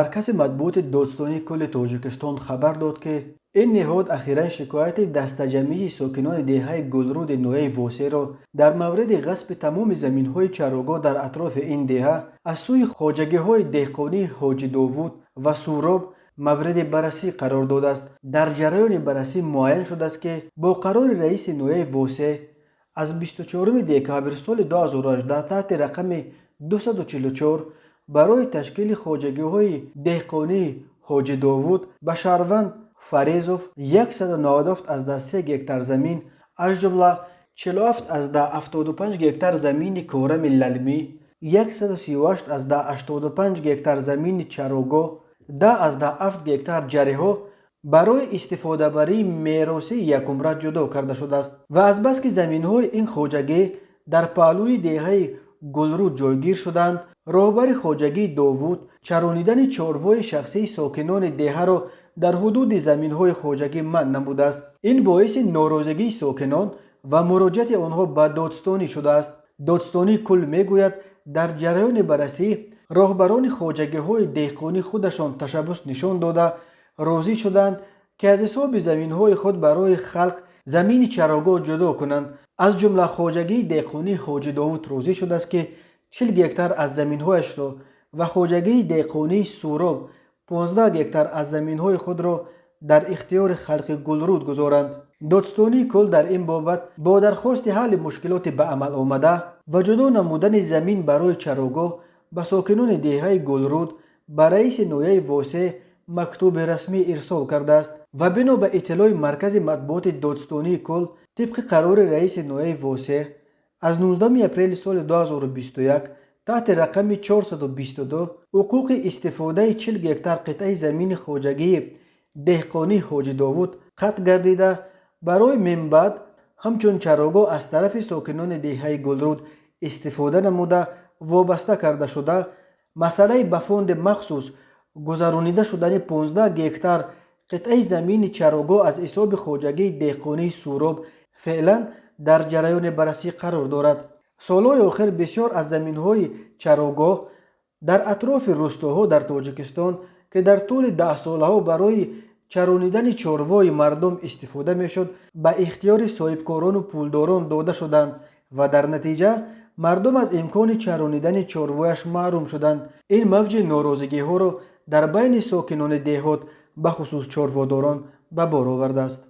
مرکز مطبوعات دادستانی کل تاجیکستان خبر داد که این نهاد اخیراً شکایت دسته‌جمعی ساکنان دهه گلرود نوعه واسه را در مورد غصب تمام زمین‌های چراگاه در اطراف این دهه از سوی خواجگی‌های دهقانی حاجی داوود و سوراب مورد بررسی قرار داده است. در جریان بررسی معین شده است که با قرار رئیس نوعه واسه از 24 دکامبر سال 2018 تحت رقم 244 برای تشکیل خواجگی‌های دهقانی حاجی داوود به شهروند فریزوف 197 از ده 3 گکتار زمین از جمله 47 از ده 75 گکتار زمین کورم للمی، 138 از ده 85 گکتار زمین چراگاه، 10 از ده 7 گکتار جریها برای استفاده بری میراثی یکم را جدا کرده شده است و از بس که زمین‌های این خواجگی در پهلوی دهه گلرود جایگیر شدند، راهبر خواجگی داوود چرانیدن چاره‌های شخصی ساکنان دهه را در حدود زمین‌های خواجگی منع نموده است. این باعث ناراضگی ساکنان و مراجعت آنها به دادستانی شده است. دادستانی کل میگوید در جریان بررسی راهبران خواجگی‌های دهقانی خودشان تشبث نشان داده راضی شدند که از حساب زمین‌های خود برای خلق زمین چراگاه جدا کنند. از جمله خواجگی دهقانی حاجی داوود راضی شده است که 40 گکتار از زمین‌هایش را و خواجگی دهقانی سوراب 15 گکتار از زمین‌های خود را در اختیار خلق گلرود گذارند. دادستانی کل در این بابت با درخواست حل مشکلات به عمل آمده و جدا نمودن زمین برای چراگاه به ساکنان دهه گلرود به رئیس نوعه واسه مکتوب رسمی ارسال کرده است و بنا به اطلاع مرکز مطبوعات دادستانی کل طبق قرار رئیس نوعه واسه از 19 اپریل سال 2021 تحت رقم 422 حقوق استفاده 40 گکتار قطعه زمین خواجگی دهقانی حاجی داوود قطع گردیده برای من بعد همچون چراگاه از طرف ساکنان دهه گلرود استفاده نموده وابسته کرده شده، مسئله به فوند مخصوص گذرانیده شدن 15 گکتار قطعه زمین چراگاه از حساب خواجگی دهقانی سوراب فعلا در جریان بررسی قرار دارد. سالهای آخر بسیار از زمین‌های چراگاه در اطراف روستاها در تاجیکستان که در طول 10 سالها برای چرانیدن چاره‌های مردم استفاده میشد به اختیار صاحبکاران و پولداران داده شدند و در نتیجه مردم از امکان چرانیدن چاره‌هایش محروم شدند. این موج ناراضگی‌ها را در بین ساکنان دهات به خصوص چاره‌داران به بار آورده است.